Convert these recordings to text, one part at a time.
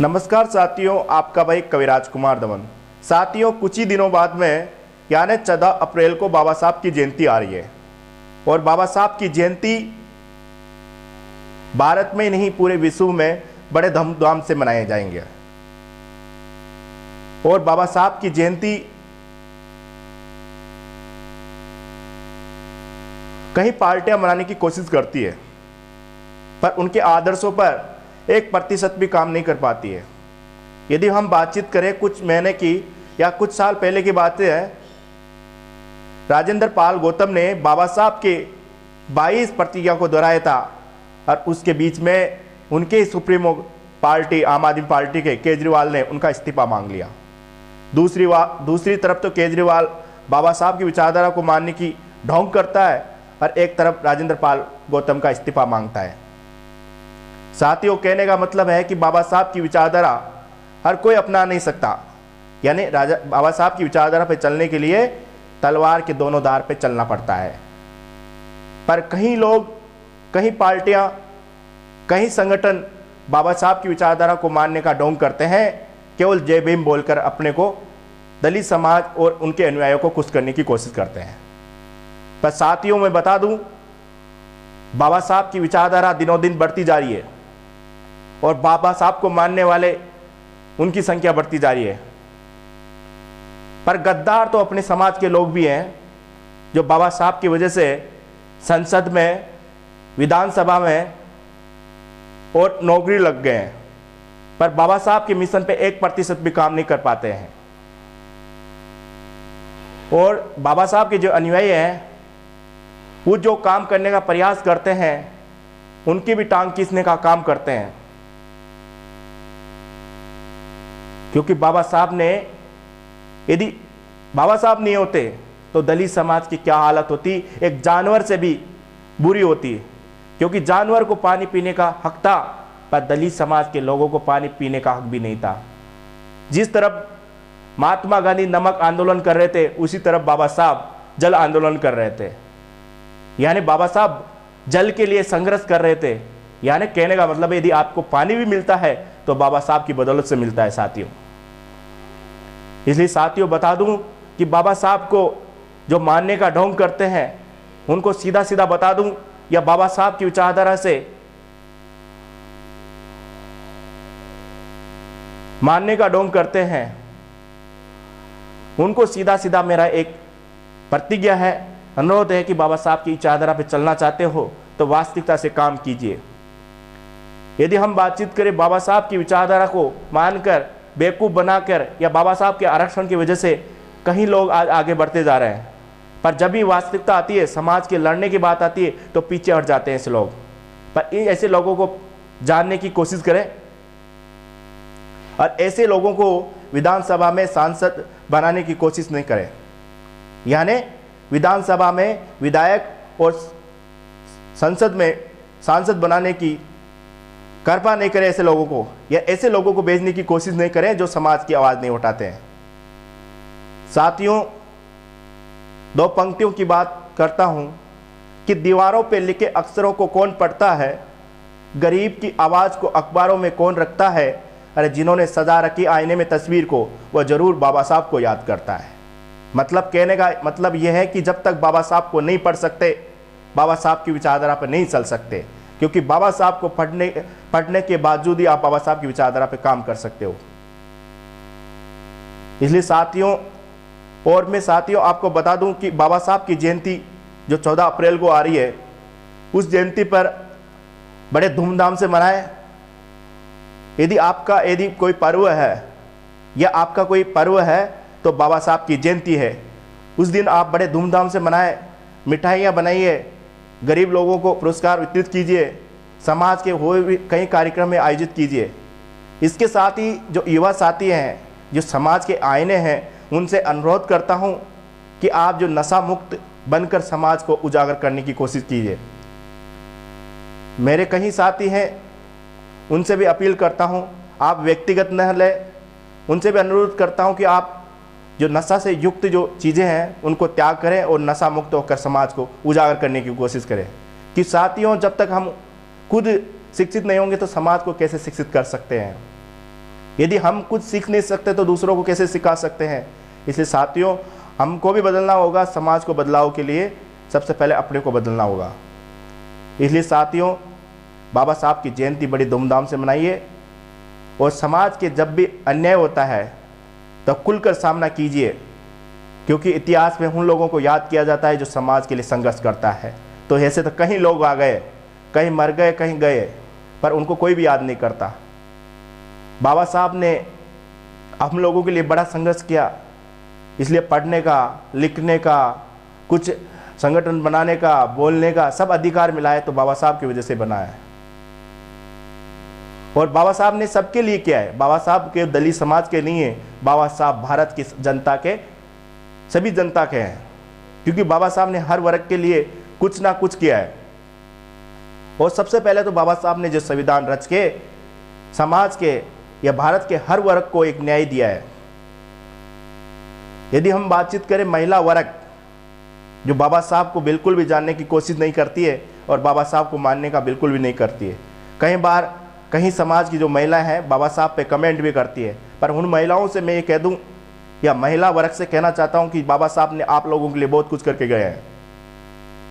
नमस्कार साथियों, आपका भाई कविराज कुमार दमन। साथियों, कुछ ही दिनों बाद में यानी 14 अप्रैल को बाबा साहब की जयंती आ रही है और बाबा साहब की जयंती भारत में नहीं पूरे विश्व में बड़े धूमधाम से मनाए जाएंगे। और बाबा साहब की जयंती कई पार्टियां मनाने की कोशिश करती है, पर उनके आदर्शों पर 1% भी काम नहीं कर पाती है। यदि हम बातचीत करें कुछ महीने की या कुछ साल पहले की बातें हैं, राजेंद्र पाल गौतम ने बाबा साहब के 22 प्रतिज्ञा को दोहराया था और उसके बीच में उनके सुप्रीमो पार्टी आम आदमी पार्टी के केजरीवाल ने उनका इस्तीफा मांग लिया। दूसरी तरफ तो केजरीवाल बाबा साहब की विचारधारा को मानने की ढोंग करता है और एक तरफ राजेंद्र पाल गौतम का इस्तीफा मांगता है। साथियों, कहने का मतलब है कि बाबा साहब की विचारधारा हर कोई अपना नहीं सकता। यानी बाबा साहब की विचारधारा पर चलने के लिए तलवार के दोनों धार पर चलना पड़ता है। पर कई लोग, कई पार्टियां, कई संगठन बाबा साहब की विचारधारा को मानने का ढोंग करते हैं, केवल जय भीम बोलकर अपने को दलित समाज और उनके अनुयायियों को खुश करने की कोशिश करते हैं। पर साथियों, मैं बता दूं, बाबा साहब की विचारधारा दिनों दिन बढ़ती जा रही है और बाबा साहब को मानने वाले उनकी संख्या बढ़ती जा रही है। पर गद्दार तो अपने समाज के लोग भी हैं जो बाबा साहब की वजह से संसद में, विधानसभा में और नौकरी लग गए हैं, पर बाबा साहब के मिशन पे 1% भी काम नहीं कर पाते हैं। और बाबा साहब के जो अनुयायी हैं वो जो काम करने का प्रयास करते हैं उनकी भी टांग खींचने का काम करते हैं, क्योंकि बाबा साहब ने, यदि बाबा साहब नहीं होते तो दलित समाज की क्या हालत होती, एक जानवर से भी बुरी होती। क्योंकि जानवर को पानी पीने का हक था, पर दलित समाज के लोगों को पानी पीने का हक भी नहीं था। जिस तरफ महात्मा गांधी नमक आंदोलन कर रहे थे, उसी तरफ बाबा साहब जल आंदोलन कर रहे थे। यानी बाबा साहब जल के लिए संघर्ष कर रहे थे। यानी कहने का मतलब है, यदि आपको पानी भी मिलता है तो बाबा साहब की बदौलत से मिलता है साथियों। इसलिए साथियों, बता दूं कि बाबा साहब को जो मानने का ढोंग करते हैं उनको सीधा सीधा बता दूं, या बाबा साहब की विचारधारा से मानने का ढोंग करते हैं, उनको सीधा सीधा मेरा एक प्रतिज्ञा है, अनुरोध है कि बाबा साहब की विचारधारा पे चलना चाहते हो तो वास्तविकता से काम कीजिए। यदि हम बातचीत करें बाबा साहब की विचारधारा को मानकर, बेवकूफ़ बनाकर, या बाबा साहब के आरक्षण की वजह से कहीं लोग आज आगे बढ़ते जा रहे हैं, पर जब भी वास्तविकता आती है, समाज के लड़ने की बात आती है, तो पीछे हट जाते हैं ऐसे लोग। पर ऐसे लोगों को जानने की कोशिश करें और ऐसे लोगों को विधानसभा में सांसद बनाने की कोशिश नहीं करें। यानी विधानसभा में विधायक और संसद में सांसद बनाने की कृपा नहीं करें ऐसे लोगों को, या ऐसे लोगों को भेजने की कोशिश नहीं करें जो समाज की आवाज़ नहीं उठाते हैं। साथियों, 2 पंक्तियों की बात करता हूं कि दीवारों पे लिखे अक्षरों को कौन पढ़ता है, गरीब की आवाज़ को अखबारों में कौन रखता है, अरे जिन्होंने सजा रखी आईने में तस्वीर को, वह जरूर बाबा साहब को याद करता है। मतलब कहने का मतलब यह है कि जब तक बाबा साहब को नहीं पढ़ सकते, बाबा साहब की विचारधारा पर नहीं चल सकते, क्योंकि बाबा साहब को पढ़ने के बावजूद ही आप बाबा साहब की विचारधारा पर काम कर सकते हो। इसलिए साथियों, और मैं साथियों आपको बता दूं कि बाबा साहब की जयंती जो 14 अप्रैल को आ रही है, उस जयंती पर बड़े धूमधाम से मनाएं। यदि कोई पर्व है या आपका कोई पर्व है तो बाबा साहब की जयंती है, उस दिन आप बड़े धूमधाम से मनाएं, मिठाइयाँ बनाइए, गरीब लोगों को पुरस्कार वितरित कीजिए, समाज के हुए भी कई कार्यक्रम में आयोजित कीजिए। इसके साथ ही जो युवा साथी हैं, जो समाज के आईने हैं, उनसे अनुरोध करता हूं कि आप जो नशा मुक्त बनकर समाज को उजागर करने की कोशिश कीजिए। मेरे कई साथी हैं, उनसे भी अपील करता हूं, आप व्यक्तिगत न लें, उनसे भी अनुरोध करता हूं कि आप जो नशा से युक्त जो चीज़ें हैं उनको त्याग करें और नशा मुक्त होकर समाज को उजागर करने की कोशिश करें। कि साथियों, जब तक हम खुद शिक्षित नहीं होंगे तो समाज को कैसे शिक्षित कर सकते हैं। यदि हम कुछ सीख नहीं सकते तो दूसरों को कैसे सिखा सकते हैं। इसलिए साथियों, हमको भी बदलना होगा। समाज को बदलाव के लिए सबसे पहले अपने को बदलना होगा। इसलिए साथियों, बाबा साहब की जयंती बड़ी धूमधाम से मनाइए और समाज के जब भी अन्याय होता है तो खुलकर सामना कीजिए, क्योंकि इतिहास में उन लोगों को याद किया जाता है जो समाज के लिए संघर्ष करता है। तो ऐसे तो कहीं लोग आ गए, कहीं मर गए, कहीं गए, पर उनको कोई भी याद नहीं करता। बाबा साहब ने हम लोगों के लिए बड़ा संघर्ष किया, इसलिए पढ़ने का, लिखने का, कुछ संगठन बनाने का, बोलने का सब अधिकार मिला है तो बाबा साहब की वजह से बना है। और बाबा साहब ने सबके लिए किया है। बाबा साहब के दलित समाज के नहीं है, बाबा साहब भारत की जनता के, सभी जनता के हैं, क्योंकि बाबा साहब ने हर वर्ग के लिए कुछ ना कुछ किया है। और सबसे पहले तो बाबा साहब ने जो संविधान रच के समाज के या भारत के हर वर्ग को एक न्याय दिया है। यदि हम बातचीत करें महिला वर्ग, जो बाबा साहब को बिल्कुल भी जानने की कोशिश नहीं करती है और बाबा साहब को मानने का बिल्कुल भी नहीं करती है। कई बार कहीं समाज की जो महिलाएं हैं बाबा साहब पे कमेंट भी करती है, पर उन महिलाओं से मैं ये कह दूं या महिला वर्ग से कहना चाहता हूं कि बाबा साहब ने आप लोगों के लिए बहुत कुछ करके गए हैं।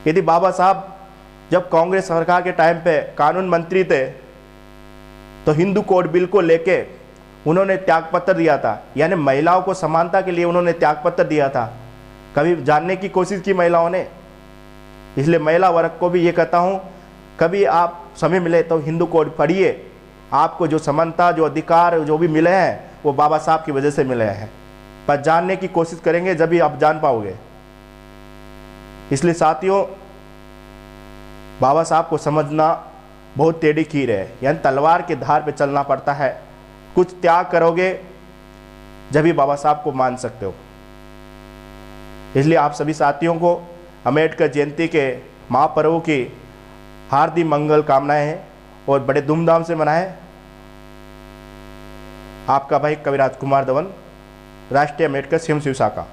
यदि बाबा साहब जब कांग्रेस सरकार के टाइम पे कानून मंत्री थे तो हिंदू कोड बिल को लेके उन्होंने त्यागपत्र दिया था, यानी महिलाओं को समानता के लिए उन्होंने त्यागपत्र दिया था। कभी जानने की कोशिश की महिलाओं ने। इसलिए महिला वर्ग को भी ये कहता हूँ, कभी आप समय मिले तो हिंदू कोड पढ़िए। आपको जो समानता, जो अधिकार जो भी मिले हैं वो बाबा साहब की वजह से मिले हैं, पर जानने की कोशिश करेंगे जब भी आप जान पाओगे। इसलिए साथियों, बाबा साहब को समझना बहुत टेढ़ी खीर है, यानी तलवार के धार पे चलना पड़ता है। कुछ त्याग करोगे जब भी बाबा साहब को मान सकते हो। इसलिए आप सभी साथियों को अम्बेडकर जयंती के महापर्व की हार्दिक मंगल कामनाएं हैं और बड़े धूमधाम से मनाएं। आपका भाई कविराज कुमार धवन, राष्ट्रीय अम्बेडकर स्वयं सेवक शाखा।